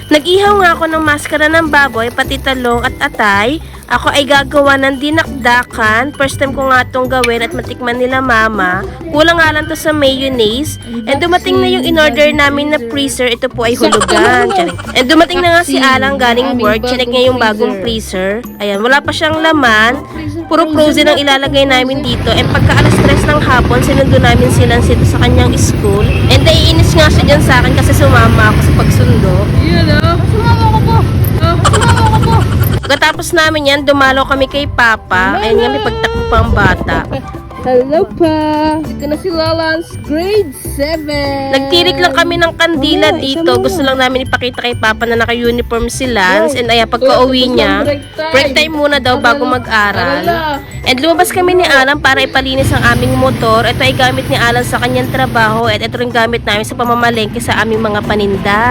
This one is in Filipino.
Nag-ihaw nga ako ng maskara ng baboy, pati talong at atay. Ako ay gagawa ng dinakdakan. First time ko nga itong gawin at matikman nila mama. Kulang nga lang to sa mayonnaise. And dumating na yung in-order namin na freezer. Ito po ay hulugan. And dumating na nga si Alang galing work. Chinek niya yung bagong freezer. Ayan, wala pa siyang laman. Puro frozen ang ilalagay namin dito. And pagka alas 3 ng hapon, sinundo namin silang sito sa kanyang school. And naiinis nga siya dyan sa akin kasi sumama ako sa pagsundo. Sumama ko po. Sumama ko po. Pagkatapos namin yan, dumalaw kami kay Papa. Ayun nga, may pagtakbo pa ang bata. Hello pa. Dito na si Lalans, grade 7. Nagtirik lang kami ng kandila dito. Gusto lang namin ipakita kay Papa na naka-uniform si Lance. And ayan, pagka uwi niya, break time muna daw bago mag-aral. And lumabas kami ni Alan para ipalinis ang aming motor. Ito ay gamit ni Alan sa kanyang trabaho. At ito rin gamit namin sa pamamalengke sa aming mga paninda.